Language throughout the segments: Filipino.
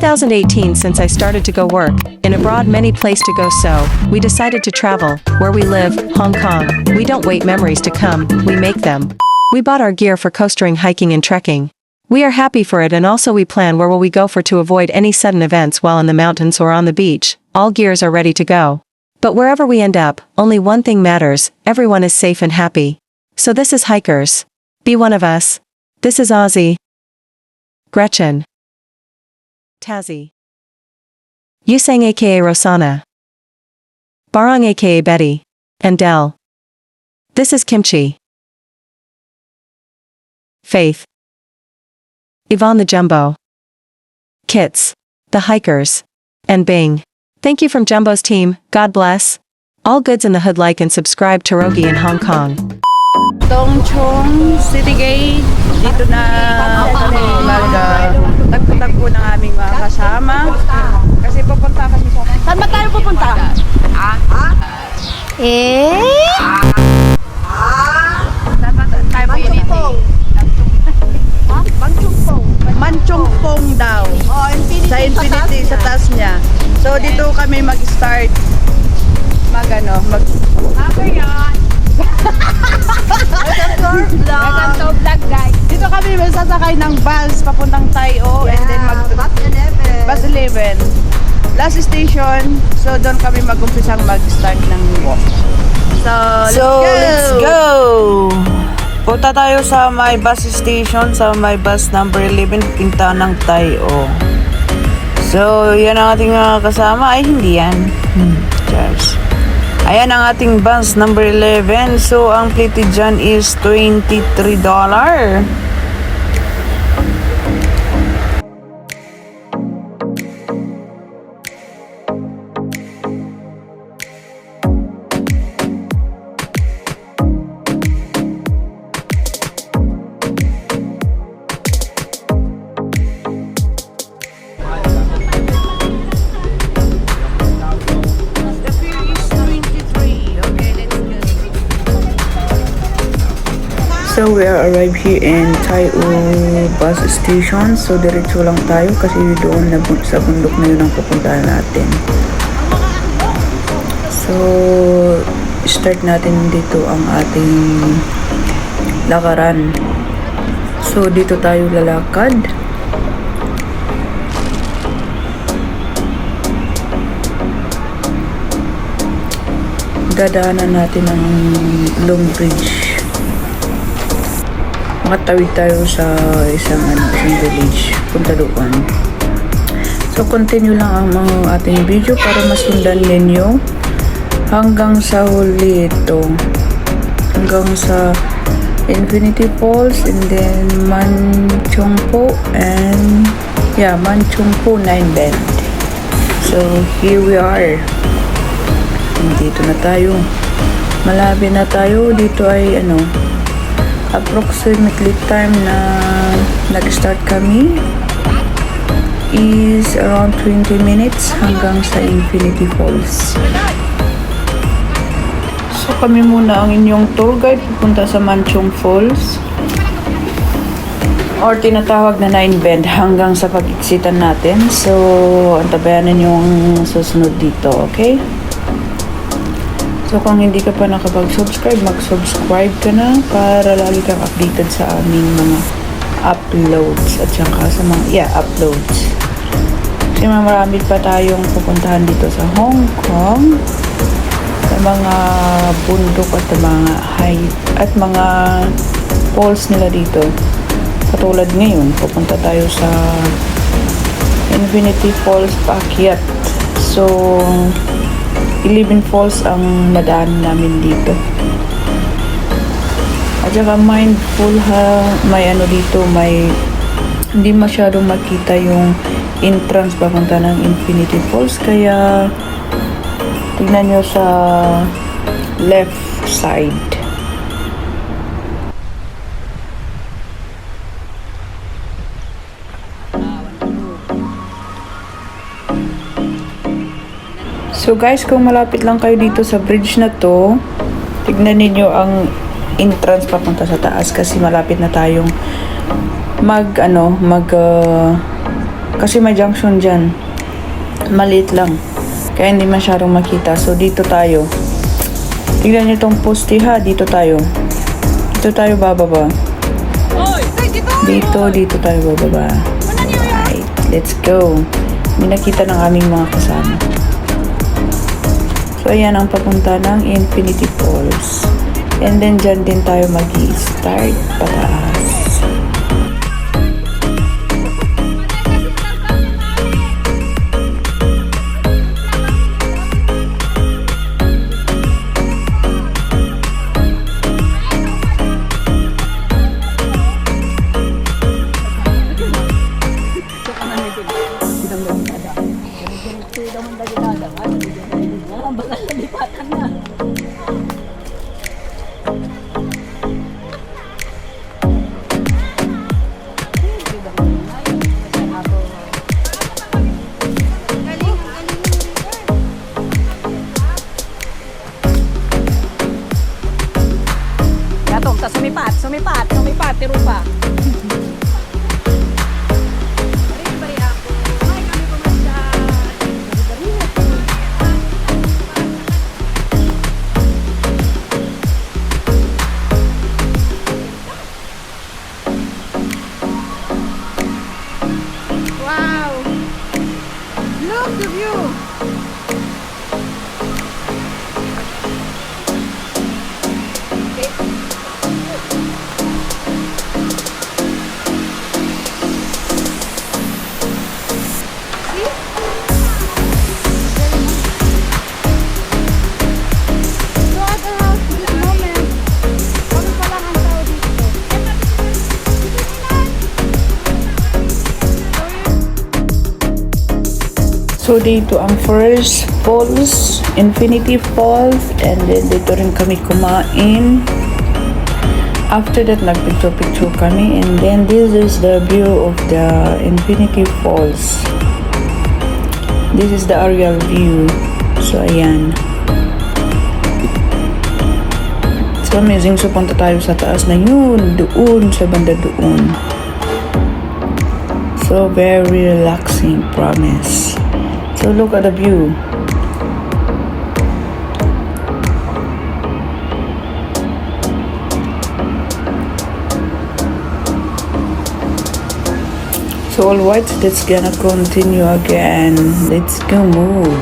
2018 since I started to go work, in abroad many place to go so, we decided to travel, where we live, Hong Kong. We don't wait memories to come, we make them. We bought our gear for coastering, hiking and trekking. We are happy for it and also we plan where will we go for to avoid any sudden events while in the mountains or on the beach. All gears are ready to go. But wherever we end up, only one thing matters, everyone is safe and happy. So this is Hikers. Be one of us. This is Ozzy, Gretchen, Tazzy, Yusang aka Rosana, Barong aka Betty, and Del. This is Kimchi, Faith, Yvonne the Jumbo, Kits, the Hikers, and Bing. Thank you from Jumbo's team, God bless. All goods in the hood, like and subscribe to Rogi in Hong Kong. Tung Chung City Gate, dito na kami magtagpo-tagpo ng aming mga kasama. Kasi pupunta kami sa... Saan ba tayo pupunta? Saan ba tayo pupunta? Manchungpong daw. Sa Infinity, sa taas niya. So dito kami mag-start. Welcome to vlog, guys. Dito kami sasakay ng bus papuntang Tayo and then bus 11. Last station. So doon kami mag-umpisang mag-start ng walk. So let's go. Punta tayo sa my bus station, sa my bus number 11, pinta ng Tayo. So yan ang ating mga kasama. Ay hindi yan. Cheers. Ayan ang ating bus number 11. So, ang plated dyan is $23. So we are arrived here in Tayo bus station. So diretso lang tayo kasi doon na sa bundok na yun ang pupuntahan natin. So start natin dito ang ating lakaran. So dito tayo lalakad. Dadaanan natin ang Long Bridge. Makatawid tayo sa isang village, punta doon. So continue lang ang mga ating video para masundan ninyo hanggang sa huli ito, hanggang sa Infinity Falls and then Manchungpo and Manchungpo 9 Bend. So here we are. Dito na tayo. Malapit na tayo. Dito ay approximately time na nag-start kami is around 20 minutes hanggang sa Infinity Falls. So kami muna ang inyong tour guide pupunta sa Manchung Falls or tinatawag na 9 Bend hanggang sa pag-exitan natin. So antabayanan yung susunod dito, okay? So kung hindi ka pa nakapag-subscribe, mag-subscribe ka na para lagi kang updated sa aming mga uploads at saka sa mga uploads. Kasi marami pa tayong pupuntahan dito sa Hong Kong, sa mga bundok at mga height at mga falls nila dito. Katulad ngayon, pupunta tayo sa Infinity Falls paakyat. So 11 falls ang nadaan namin dito. At saka mindful may dito, may hindi masyadong makita yung entrance papunta ng Infinity Falls, kaya tignan nyo sa left side. So guys, kung malapit lang kayo dito sa bridge na to, tignan niyo ang entrance papunta sa taas kasi malapit na tayong Kasi may junction dyan. Maliit lang. Kaya hindi masyadong makita. So, dito tayo. Tignan nyo itong poste ha. Dito tayo. Dito tayo bababa. Dito tayo bababa. Alright, let's go. May nakita ng aming mga kasama. So, ayan ang papunta ng Infinity Falls. And then, dyan din tayo mag-i-start pataas. Sumipat, tiro pa. Wow! Look the view! So, dito ang first falls, Infinity Falls, and then dito rin kami kumain. After that, nagpicture-picture kami, and then this is the view of the Infinity Falls. This is the aerial view. So, ayan. So, amazing. So, punta tayo sa taas na yun, doon, sa banda doon. So, very relaxing, promise. So look at the view. So alright, let's gonna continue again. Let's go move.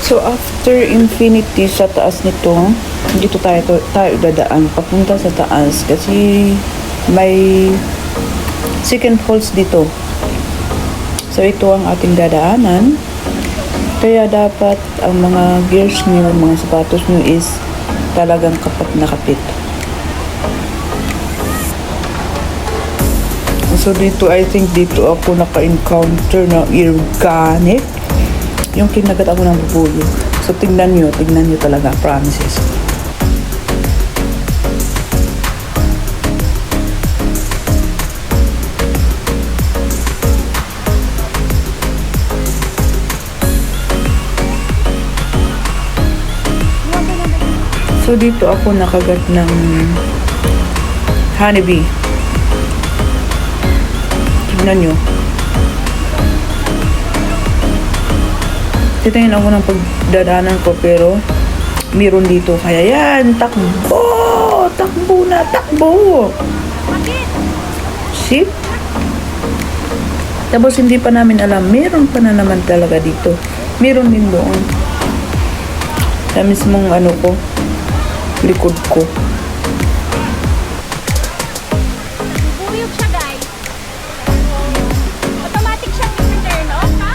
So after Infinity sa taas nito, dito tayo dadaan papunta sa taas kasi may second falls dito. So ito ang ating dadaanan. Kaya dapat ang mga gears niyo, mga sapatos niyo is talagang kapit na kapit. So dito, I think dito ako naka-encounter ng organic. Yung kinagat ako ng bubulog. So, tignan nyo talaga, promises. So, dito ako nakagat ng honeybee. Tignan nyo. Titingin ako ng pagdadaanan ko pero meron dito. Kaya yan, takbo! Takbo na, takbo! See? Tapos hindi pa namin alam, meron pa na naman talaga dito. Meron din doon. Sa mismong ano ko, likod ko. Buyog siya, guys. Automatic siya turn off, ha?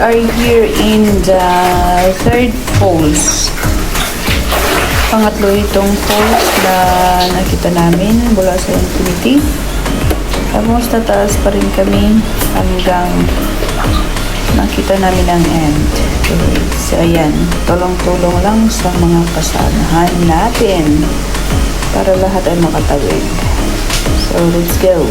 are here in the third falls. Pangatlo itong falls na nakita namin mula sa Infinity. Tapos tataas pa rin kami hanggang makita namin ang end. Okay. So ayan, tulong-tulong lang sa mga kasamahan natin para lahat ay makatawid. So let's go.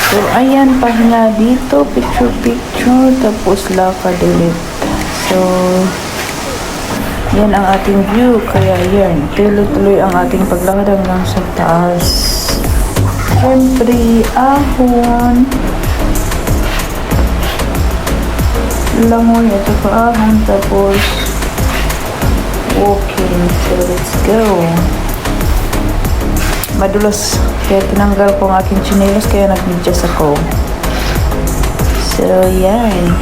So, ayan, pahinga dito, picture, tapos lakad ulit. So, yan ang ating view, kaya yan, tuloy-tuloy ang ating paglakad hanggang sa taas. Siyempre, ahon. Langoy, ito pa ahon, tapos walking. So, let's go. Madulas. Kaya tinanggal ko ang aking chinelas, kaya nag-medyas ako. So, yan.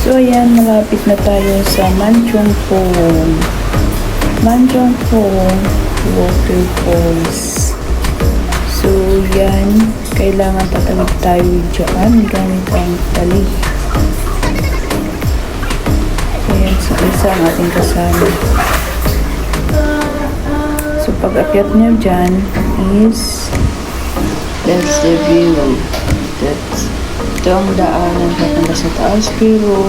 So, ayan, malapit na tayo sa Manchong Po. Manchong Po Waterfalls. So, yan, kailangan tatawid tayo dyan gamit ang tali. Ayan, so isa ang ating kasama. So, pag-akyat nyo dyan is that's the view. Ito ang daanan papunta sa taas, pero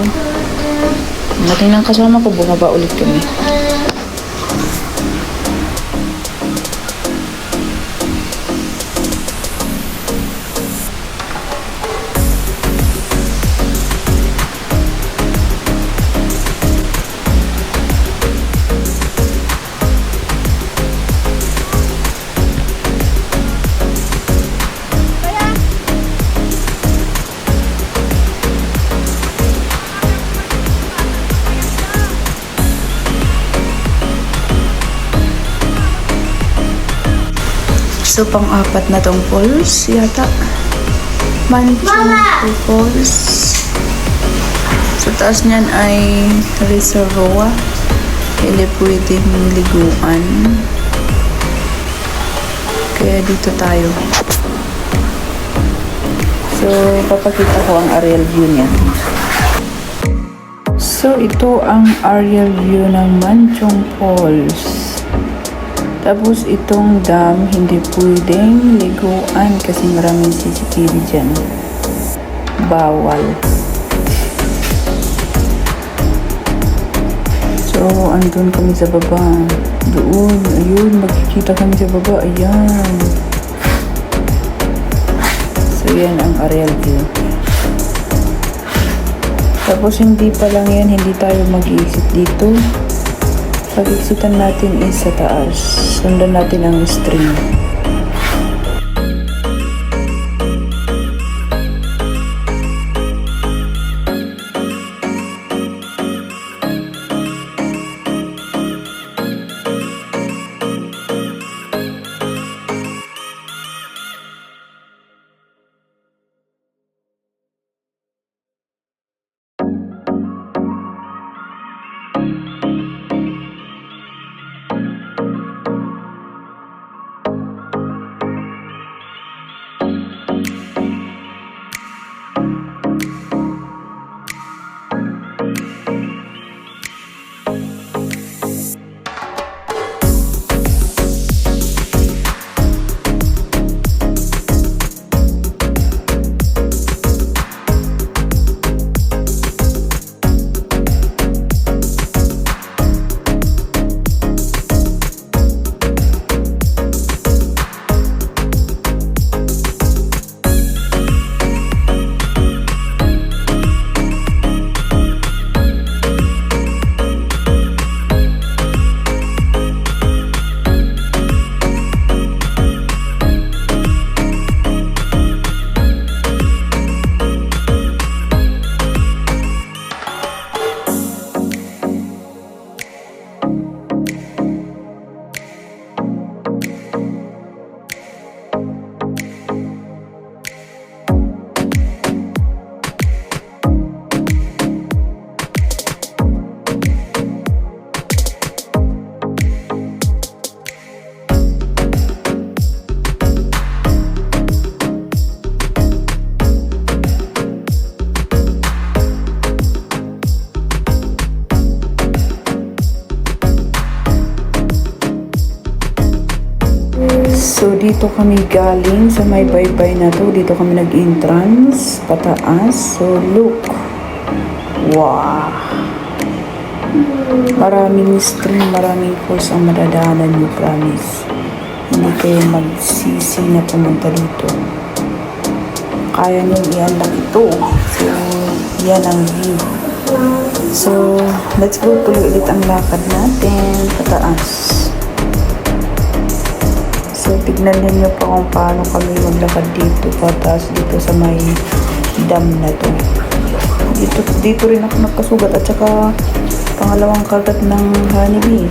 nating ng kasama ko, bumaba ulit kami. So, pang-apat na tong falls yata. Manchong Falls. Sa taas niyan ay reservoir. Hindi pwedeng liguan. Kaya dito tayo. So, papakita ko ang aerial view niya. So, ito ang aerial view ng Manchong Falls. Tapos itong dam, hindi pwedeng liguan kasi maraming CCTV dyan. Bawal. So, andun kami sa baba. Doon, ayun, magkikita kami sa baba. Ayan. So, yan ang aerial view. Tapos, hindi pa lang yan, hindi tayo mag-iisip dito. Pag-exitan natin is sa taas. Sundan natin ang stream. So, dito kami galing sa may baybay na to. Dito kami nag-entrance, pataas. So, look. Wow. Maraming stream, maraming course ang madadaanan nyo, promise. Hindi kayo magsisi na pumunta dito. Kaya nyo i-unlock ito. So, yan ang view. So, let's go. Tuloy ulit ang lakad natin, pataas. So, tignan ninyo pa kung paano kami maglakad dito pataas dito sa may dam na to. Dito rin ako nagkasugat at saka pangalawang kagat ng honeybee.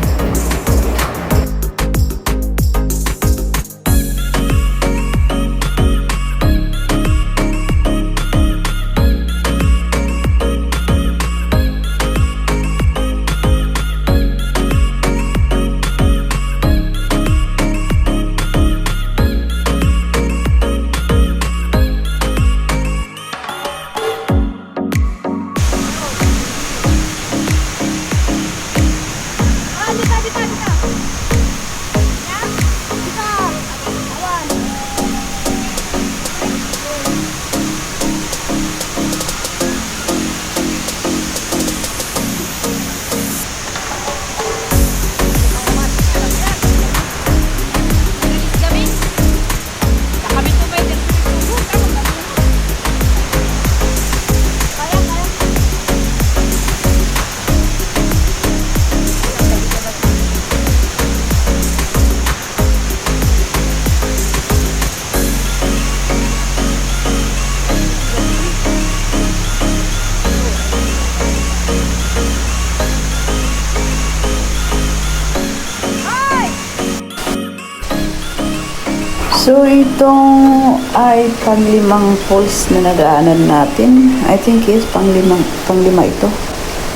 So, itong ay panglimang falls na nadaanan natin. I think is panglima ito.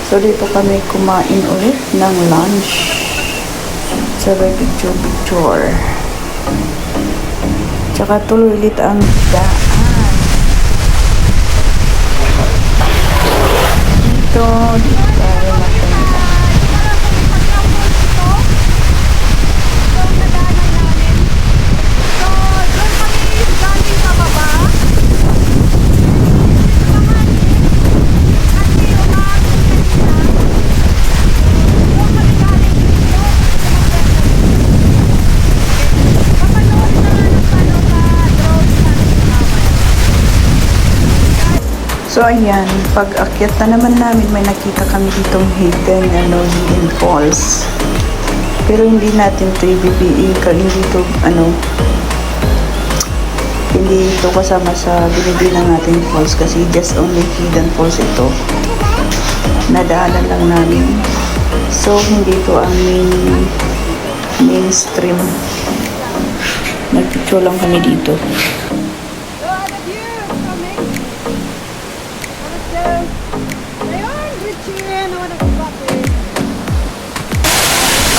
So, dito kami kumain ulit ng lunch. Sabay picture. Tsaka tuloy ulit ang daan. Dito tayo matanda. So ayan, pag akyat na naman namin, may nakita kami ditong hidden falls. Pero hindi natin ito hindi ito kasama sa binibilang natin falls kasi just only hidden falls ito. Nadaanan lang namin. So hindi ito ang mainstream. Nagpicture lang kami dito.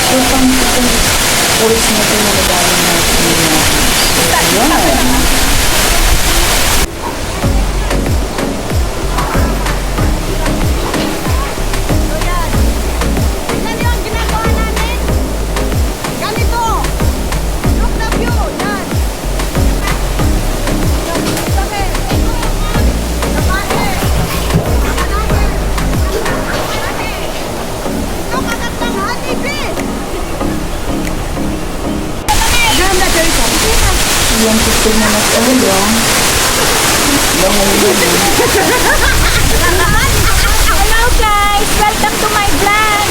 So, pang falls na ito na nadaanan natin. So, ayan. Tignan niyo ang ginagawa namin. Ganito. Look the view. Yan. Sabi. Babae. Ito kagandang honeybee. Ganda dyan ka. Yung 15 minutes earlier. Hello guys! Welcome to my vlog!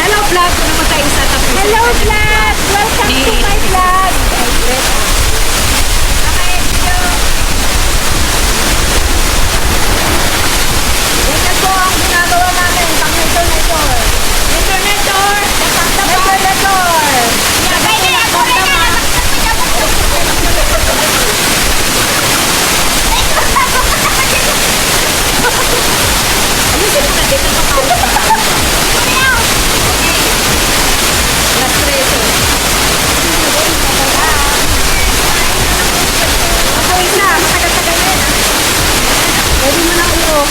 Hello vlog! Welcome to my vlog! Ganyan po ang ginagawa namin pang internetor. Internetor! Internetor!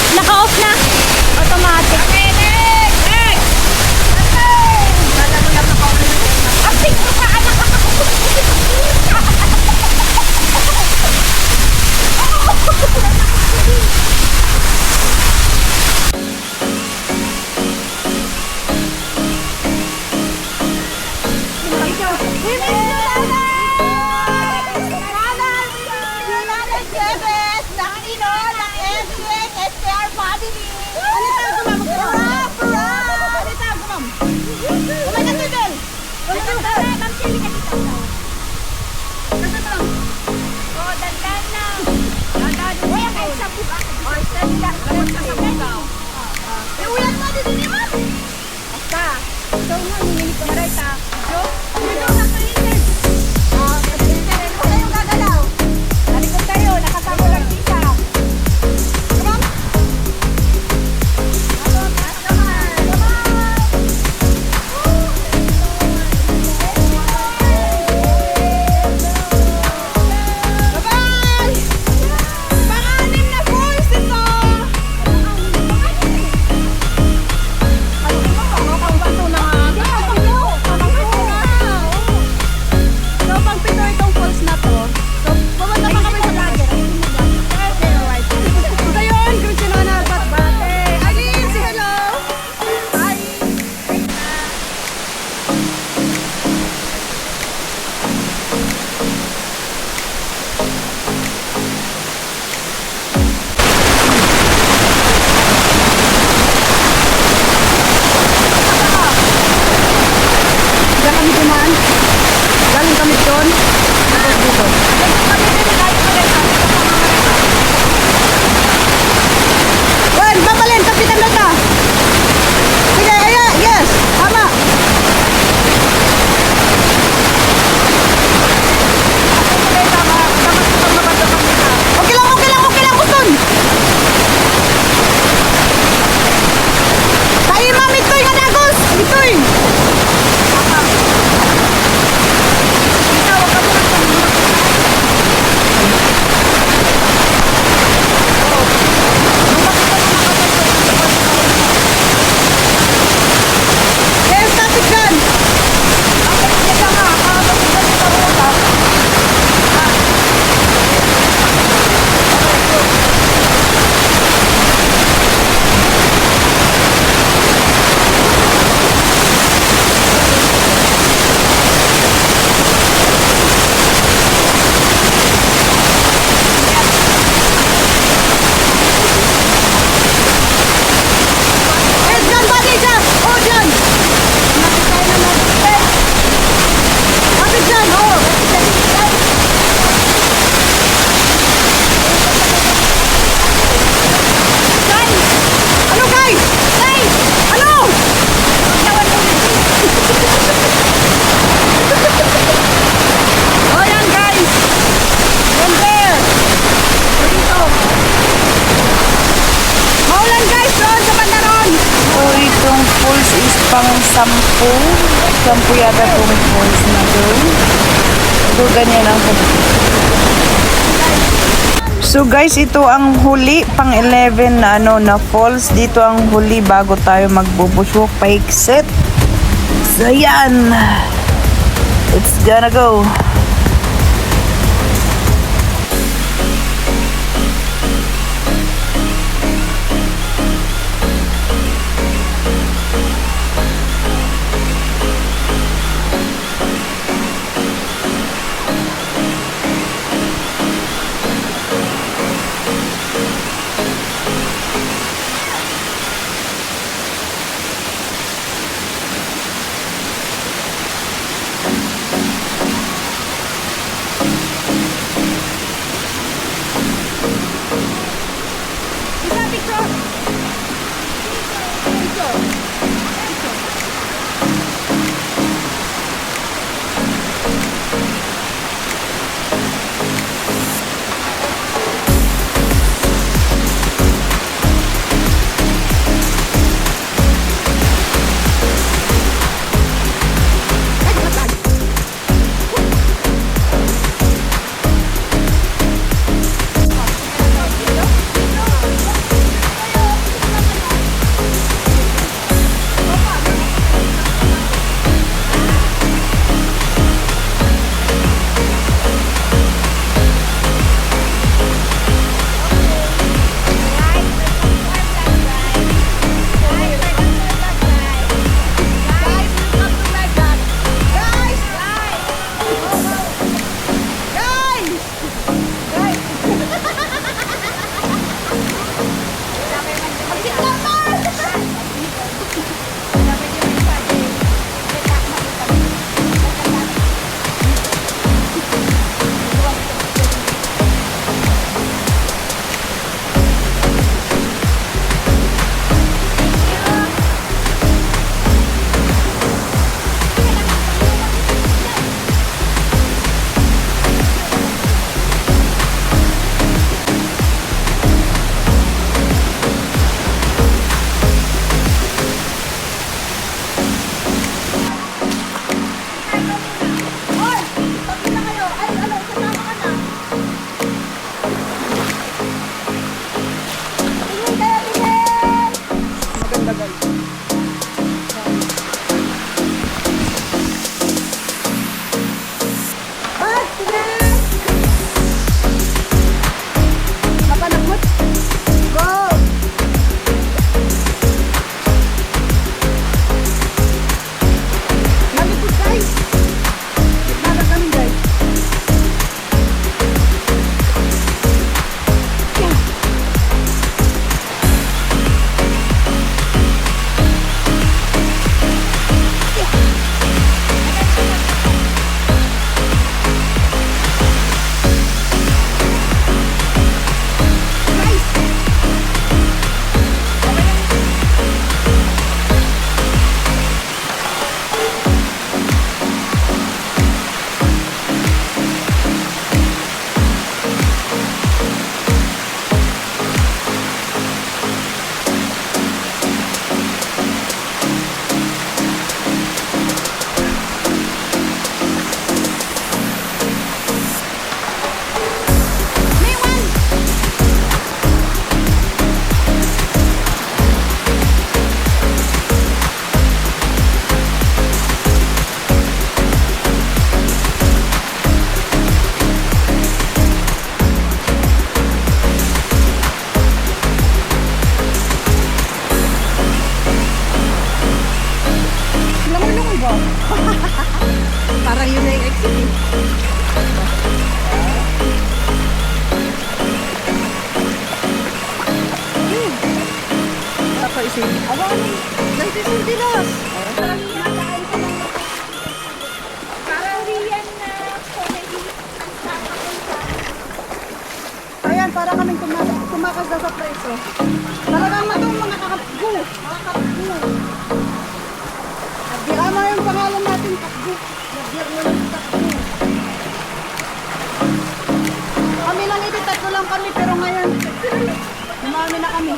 Naka-off na. Automatic. Apik mo pa, anak ka. pang 10 yata itong falls na doon. So, ganyan ang So guys, ito ang huli pang 11 na na falls. Dito ang huli bago tayo magbubushwalk paikset. So yan. It's gonna go. Ayan, para kaming tumakas na sa preso. Talagang matong mga kakapgo. Mga kapgo. Nagbiyan mo yung pangalan natin, kapgo. Nagbiyan mo yung kapgo. Kami lang ito, tatlo lang kami, pero ngayon, dumami na kami.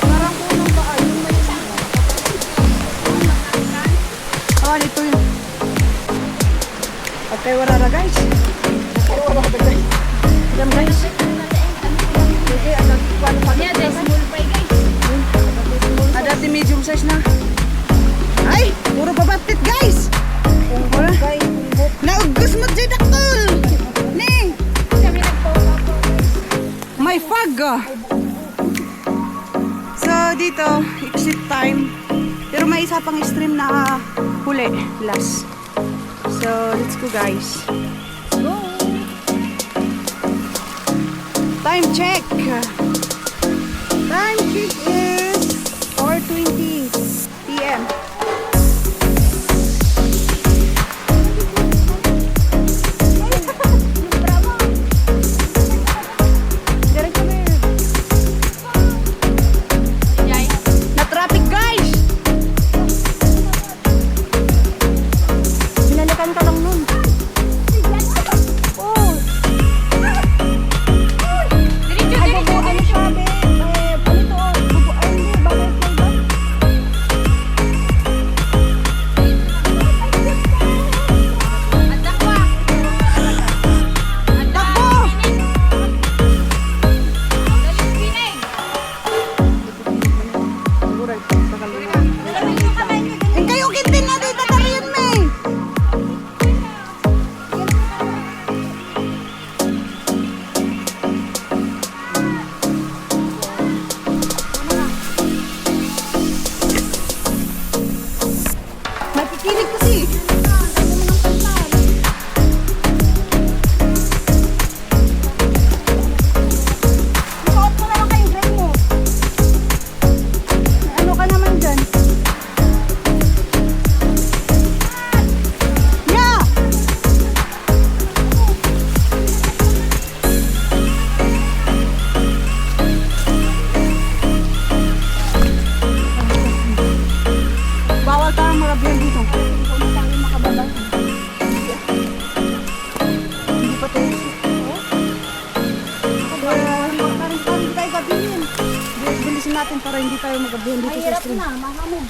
Parang punong baka yung may oh, ito yun. Okay, wala na guys. Wala na guys. Alam guys. Sige, agad kuwan pa. Dati medium size na. Ay, puro babatit guys. Naugos mo dyan dakol. Ning. May fog. So, dito, exit time. Pero may isa pang stream na huli, last. So, let's go guys. Go! Time check. Time check is 4:20 p.m. Na traffic guys. Binalikan ka lang nun. Oh. Ay, bubu, ano siya, be? Ano to? Bubu, ay, hindi, butterfly ba? Takbo! Ang kayo kitin na dito ka rin, may! Nakikinig kasi. Suot mo na lang kayo, gray mo. Ano ka naman dyan? Yeah! Bawal tayong marabihan dito. Kung tayo makababa. Hindi pa tayo. Para hindi tayo gabihin. Bilisin natin para hindi tayo magabihan dito sa stream. Mahirap na, mahamog.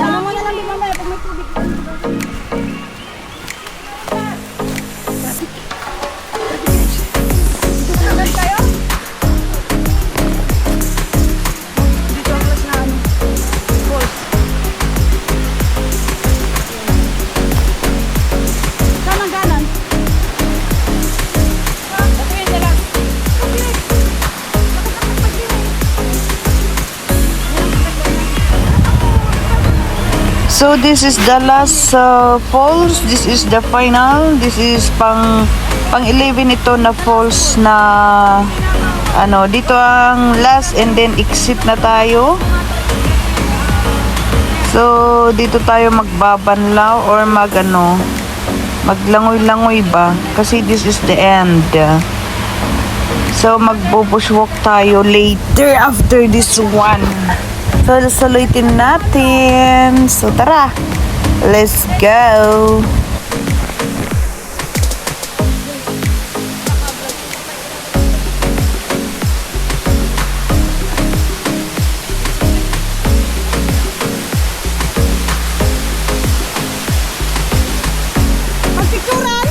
Ano mo na lang din mamaya pag may tubig. Tutunan kayo? Dito ang class na ano. Falls. Saan ang ganan? Patuloy na lang. Okay. So this is the last falls. This is the final. This is pang 11 ito na falls na ano, dito ang last and then exit na tayo. So dito tayo magbabanlaw or maglangoy-langoy ba kasi this is the end. So magbo-bushwalk tayo later after this one. So, salutin natin. So, tara. Let's go. Pagpicturan?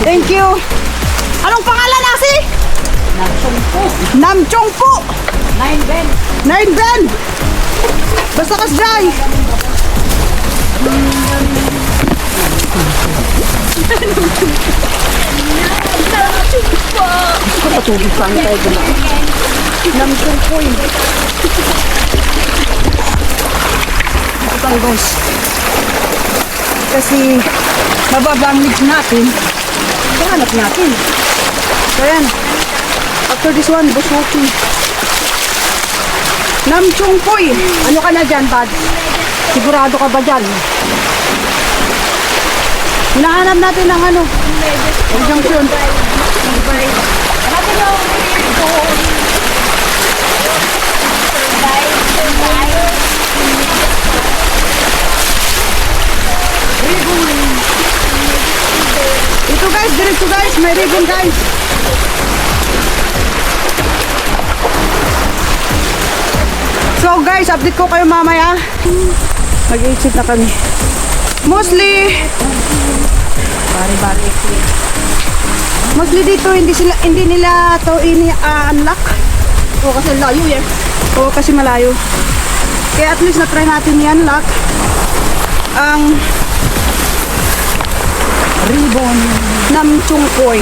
Thank you. Anong pangalan, Asi? Namchongpo. Nine Ben. Basta kasjay. Namchongpo. Ito guys. Kasi mababang needs natin. Hanap natin. So yan. After this one, bush walking. Namchongpoy. Ano ka na dyan, bud? Sigurado ka ba dyan? Hinahanap natin ng ano? Ang junction. Ito guys, diretso guys. May ribbon guys. So guys, update ko kayo mamaya. Mag-exit na kami. Mostly dito hindi nila to ini-unlock. O kasi layo yan. O kasi malayo. Kaya at least na-try natin i-unlock ang ribbon Namchongpoy.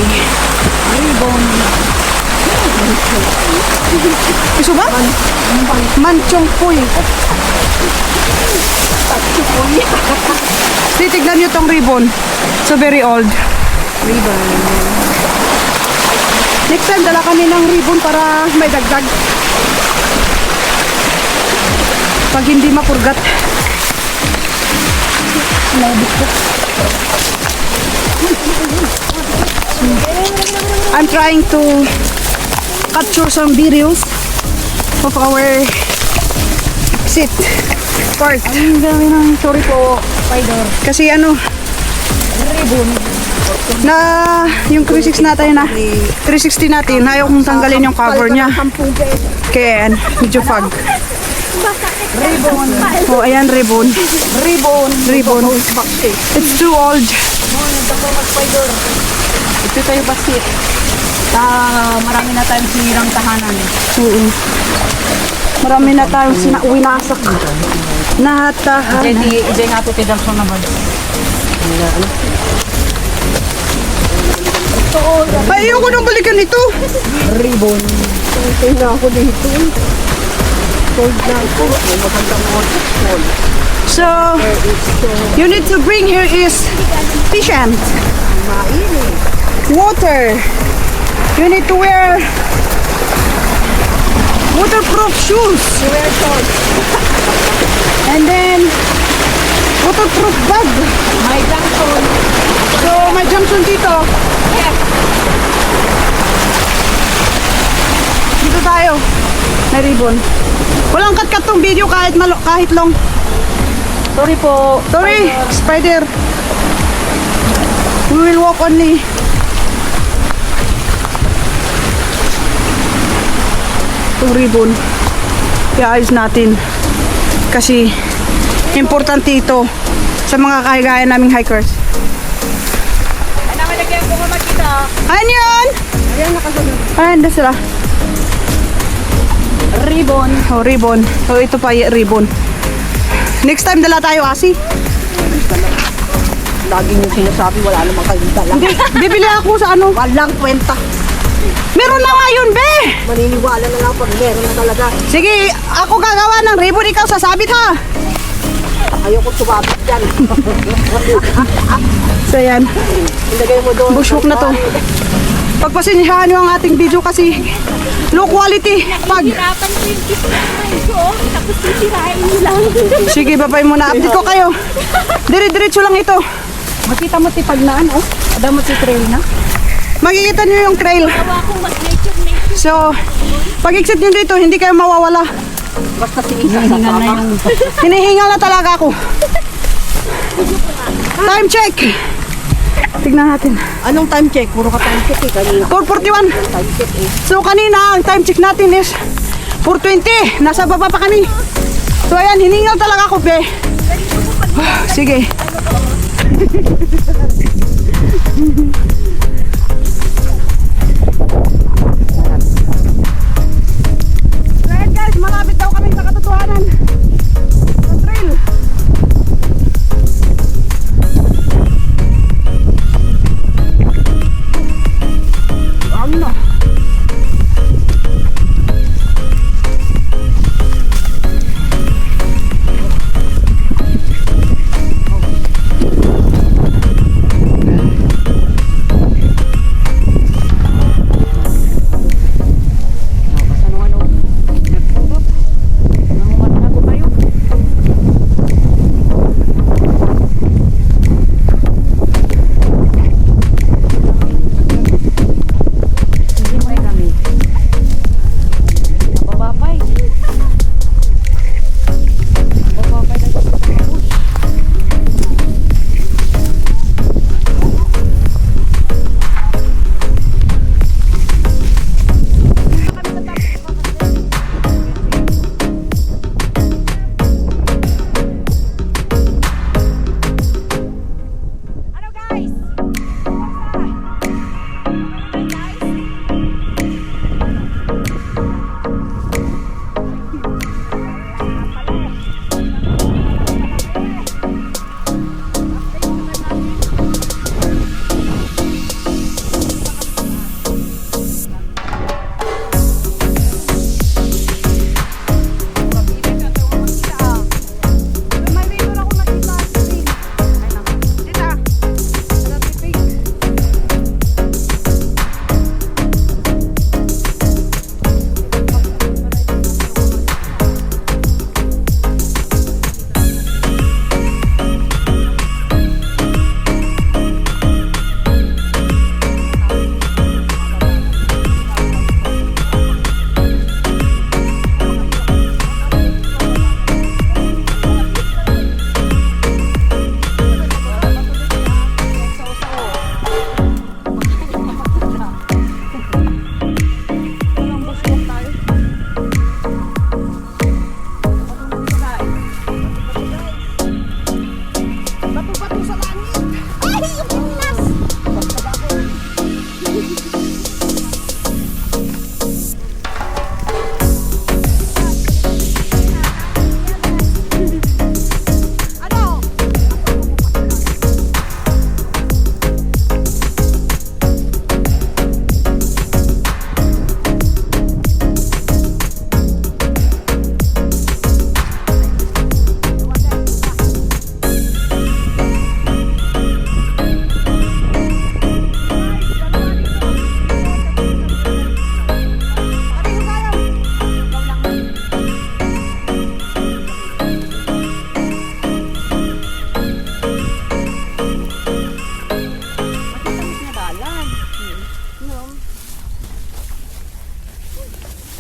Ribbon Iso ba? Manchongpoy. Titignan nyo tong ribbon. So very old. Ribbon. Next time dala kami ng ribbon para may dagdag. Pag hindi mapurgat. I'm trying to capture some videos of our exit part. Ang dami ng sorry po, Spider. Kasi ano, ribbon na yung 360 natin na 360 natin, ayaw kong tanggalin yung cover niya. Kaya yan, medyo fog. Ribbon. Oh, ayan, ribbon. Ribbon. It's too old. Ito tayo basit. Marami na tayong sinirang tahanan. Oo. Marami na tayong winasak na tahanan. Diyan nga ito tidamson naman. Ay, ayoko nang balikan ito. Ribbon. Okay na ako dito. Cold na ako. So, you need to bring here is patient. Water. You need to wear waterproof shoes. And then waterproof bag. May junction. So, may junction dito. Dito tayo. May ribbon. Walang cut-cut tong video kahit long. Sorry po. Sorry, Spider. We will walk only. Itong ribbon. I-ayos natin. Kasi, importante ito sa mga kahigaya naming hikers. Ay, nakalagyan ko ka makita. Ayan yun! Ayan, nakasunod. Ayan na sila. Ribbon. Oh, ribbon. Oh, ito pa ribbon. Next time dala tayo, Asi. Lagi niyo sinasabi, wala namang kayong dala. Hindi, bibili ako sa ano. Walang kwenta. Meron na nga yun, be! Maniniwala na lang pag meron na talaga. Sige, ako gagawa ng ribbon, ikaw sasabit ha. Ayoko sumabit dyan. So yan, Ilagay mo doon. bushwalk na to. Pagpasinyahan nyo ang ating video kasi low quality. Hirapan ko yung kisinahan ko, tapos sisirain mo lang. Sige, babay muna. Update ko kayo. Dire-diretso lang ito. Makita mo tipag na ano? Ada mo si trail na? Makikita nyo yung trail. Gawa kong mag-nature. So, pag-exit nyo dito, hindi kayo mawawala. Basta si Isa sa tama. Hinihingal na talaga ako. Time check. Tignan natin. Anong time check? Puro ka time check eh. Kanina 4:41. time check eh. So, kanina, ang time check natin is 4:20. Nasa baba pa kami. So, ayan, hiningal talaga ako, be. Sige.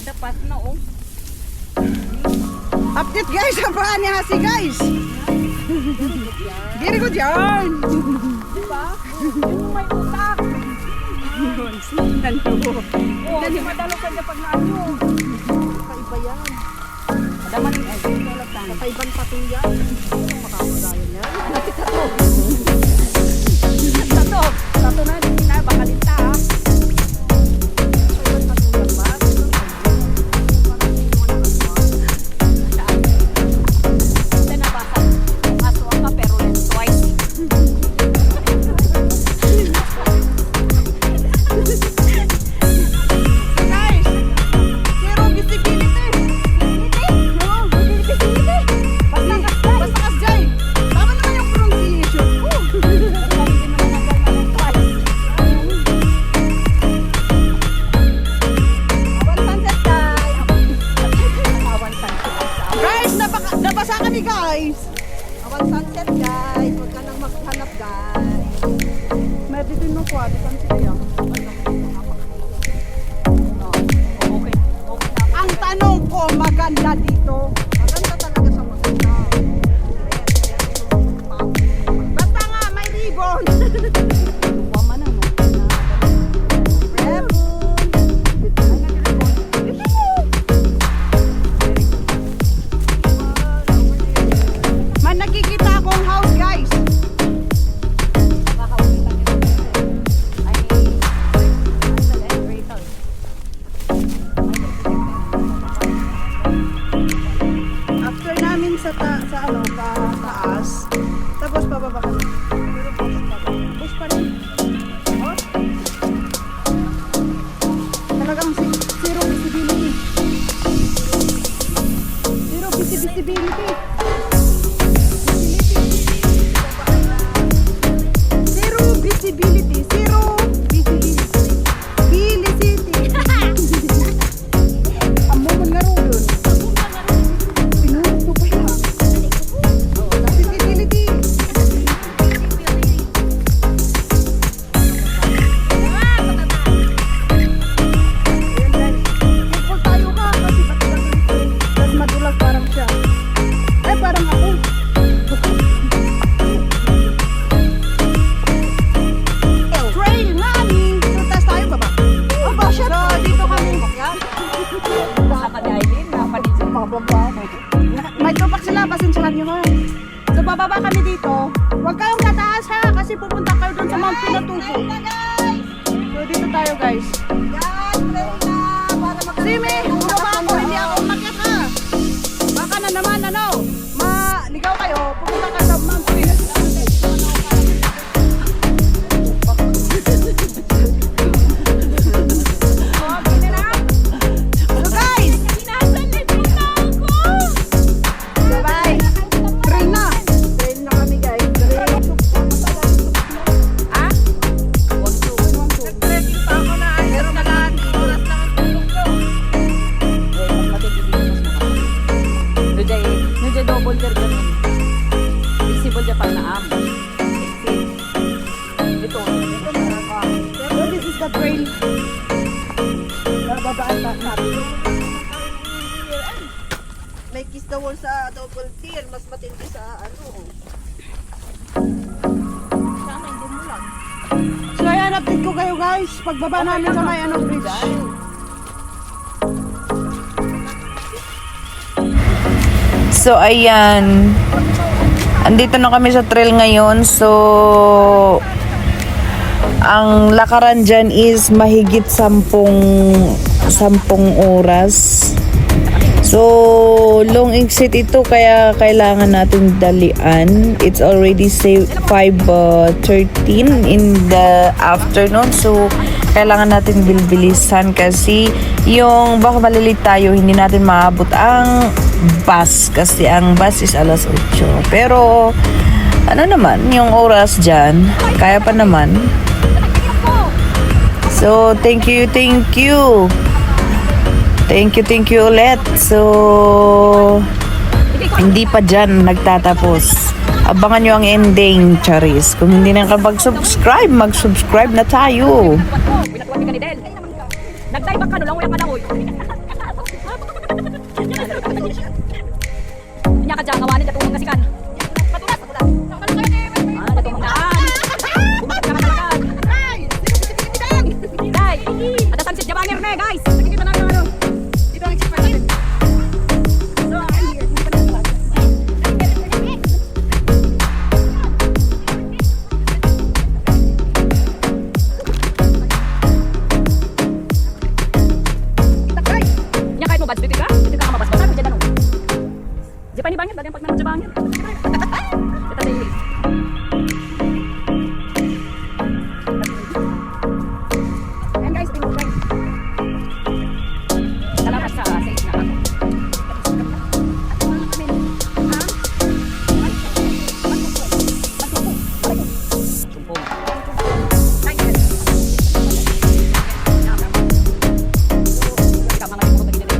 dapat na oh. Update guys, sabahan niya si guys. Diri ko dyan. Diba? Yung may utak. Oh, di madalo ka niya pag naano. Kaiba yan. Madaman yung kakaibang pato yan. Ano makakagayan yan? Tato na, hindi na, baka dinta ha. Kakaibang pato yan ba? Hindi nabasa. Aswang ka pero twice. Guys, zero visibility. Basta kas Jay. Tama naman yung pronunciation. Guys, nabasa kami guys. Awan sunset guys, huwag ka nang maghanap guys. Medyo din no kwado kan sila yan. Okay. Ang tanong ko, maganda dito. Maganda talaga sa maganda. Basta nga, may ribbon. Waman ang Man, nakikita akong house guys. After namin sa taas, tapos pababa kami. Push pa rin. Oh. Talagang zero visibility. Zero visibility. Zero visibility. Zero visibility. Amo man nga ro dun. Pinunod ko pa yan. Visibility. Ayan guys. Careful tayo ka kasi mas madulag parang siya. Ay parang ako. Trail nga ni. Tutas tayo baba. Oh ba siya. So dito kami. May tupak sila, pasensyahan nyo ha. So bababa kami dito. Huwag kayong tataas ha, kasi pupunta kayo dun sa Mount Pinatubo. So dito tayo guys. Simi, bumaba ako, hindi ako umakyat ha. Baka na naman maligaw kayo, pupunta ka sa Mount Pinatubo. So guys, bye. Trail na kami guys. Nag-trekking pa ako na ayos na lang. Oras lang ang tulog ko. Nujay double der ganun. Visible dyan pag naam. Ito. So this is the trail. Bababaan pa natin. May kiss the wall sa double tier, mas matindi sa ano. Sana hindi mo lang. So ayan, update ko kayo guys. Pagbaba namin sa may bridge. So, ayan. Andito na kami sa trail ngayon. So, ang lakaran dyan is mahigit 10 oras. So, long exit ito kaya kailangan natin dalian. It's already 5:13 in the afternoon. So, kailangan natin bilbilisan kasi yung baka malilit tayo, hindi natin maabot ang bus kasi ang bus is alas 8. Pero, ano naman, yung oras dyan, kaya pa naman. So, thank you. Thank you ulit. So, hindi pa dyan nagtatapos. Abangan nyo ang ending, Charis. Kung hindi na ka mag-subscribe, mag-subscribe na tayo. Nagdive ka ni Del. Nagdive ka no lang, wala ka na, oy. Nya ka dyan, kawanin datong mga sikan. Patulas. Ah, datong mga daan. Bumakat ka matalakan. Day, ada sunset Jabanger na guys. Nakikita namin ang ano. Dito ang exit natin. So, nya kahit mo bad ka? Dito ka mabasbasan, dyan ano. Japan ni banget, bagay pag nanong Jabanger. Ito sa English. Ayan guys, tingnan guys. Salamat sa sage na ako. At mga kami, ha? Sumpong. Ay, yes. Ikaw, mga limot na ginagawa.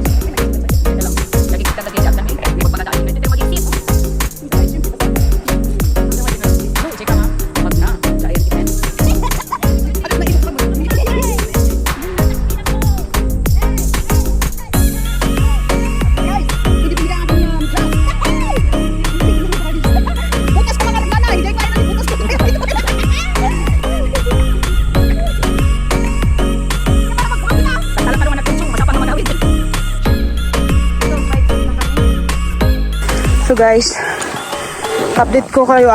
Lagi kita lagi siya kami. Hindi ko pagkadaan. Hindi tayo mag-isip. Check ka nga. Wag na. Giant event. Agad na isip ka mo. Bukas ka mga nagmanay. Hindi kaya na bukas ka. Alam ka naman nagpunsong. Masapa naman awit. So guys, update ko kayo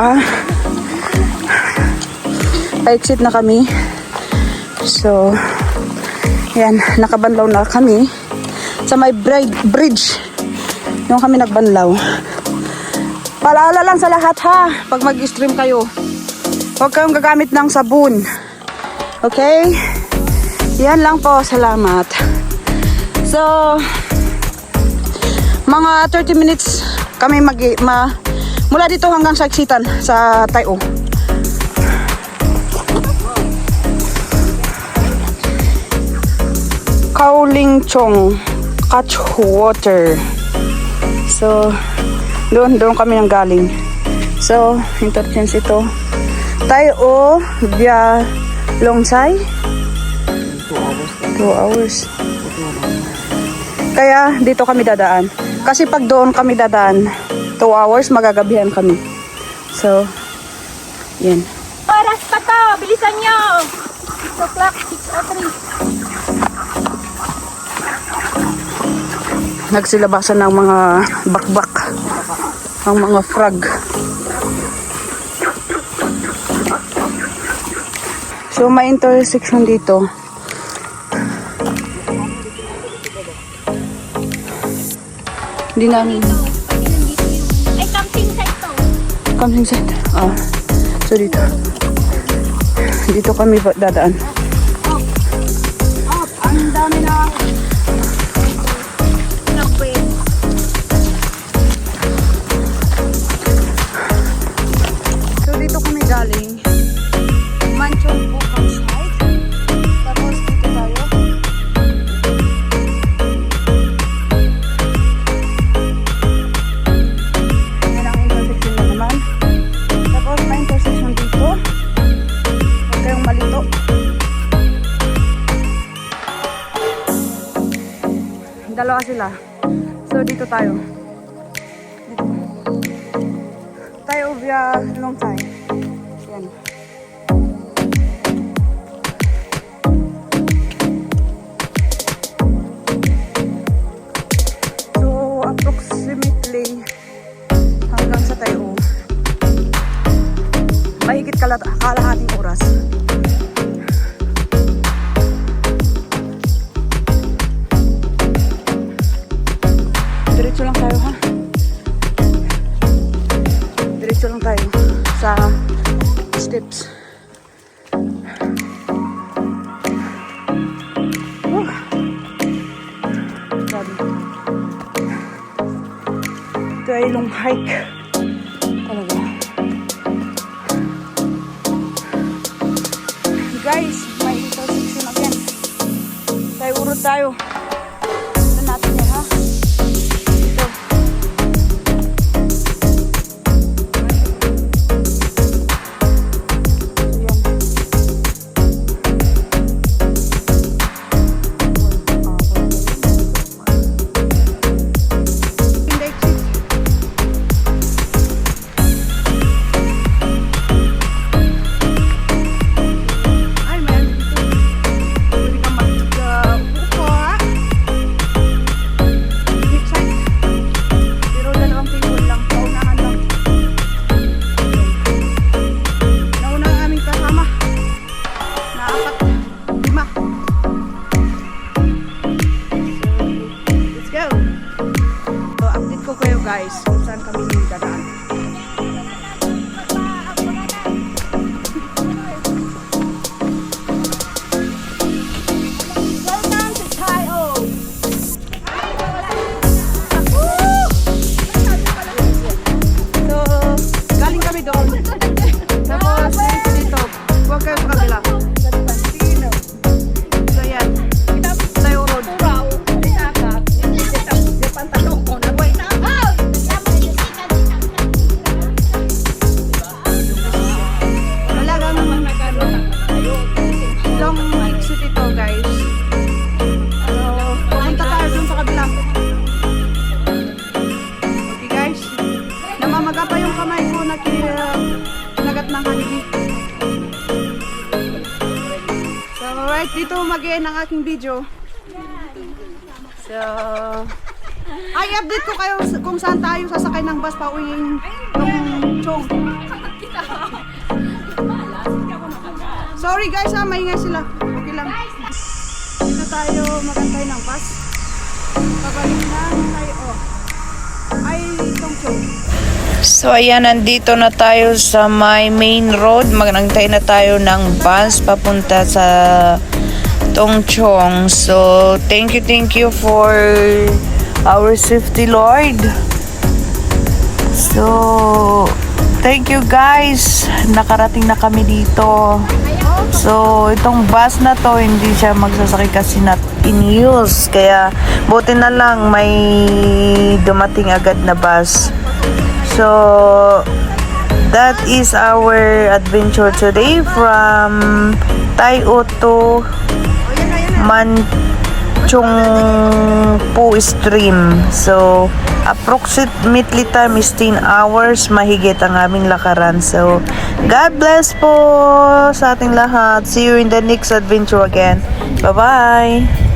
Pa-exit na kami. So, yan, nakabanlaw na kami sa may bridge. Yung kami nagbanlaw. Paalala lang sa lahat pag mag-stream kayo, huwag kayong gagamit ng sabon. Okay? Yan lang po, salamat. So, mga 30 minutes kami mula dito hanggang sa exitan sa Tayo. Kaoling Chong Catch Water. So, doon kami nang galing. So, interchange ito. Tayo via Longsay. 2 hours. Kaya dito kami dadaan. Kasi pag doon kami dadaan, 2 hours, magagabihan kami. So, yan. Oras pa to! Bilisan nyo! 6 o'clock, 6:03. Nagsilabasan ng mga bakbak. Ang mga frog. So, may intersection dito. Hindi namin. Ay, camping site to. Camping site. So dito. Dito kami dadaan. Ang dami na. So dito kami galing. Manchong po campsite. Tapos dito tayo. Yan ang intersection na naman. Tapos may intersection dito. Huwag kayong malito. Dalawa sila. So dito tayo. Dito. Tayo via Longsay. Yan. So approximately hanggang sa Tayo. Mahigit kalahating oras. Diretso lang tayo Diretso lang tayo sa steps. Grabe. Ito ay long hike. Talaga. Guys, may intersection again. Tayo urod tayo. Ito natin yan Ito. dito mag-end ang aking video. So, ay update ko kayo kung saan tayo sasakay ng bus pauwing Tongchong. Sorry guys ha, maingay sila. Okay lang. Dito tayo magantay ng bus. Pabalik na tayo. Ay, Tongchong. So ayan, nandito na tayo sa my main road. Magnantay na tayo ng bus papunta sa Tongchong. So thank you for our safety, Lord. So thank you guys. Nakarating na kami dito. So itong bus na to, hindi siya magsasakay kasi not in use. Kaya buti na lang may dumating agad na bus. So, that is our adventure today from Tayo to Manchungpo Stream. So, approximately time is 10 hours mahigit ang aming lakaran. So, God bless po sa ating lahat. See you in the next adventure again. Bye-bye!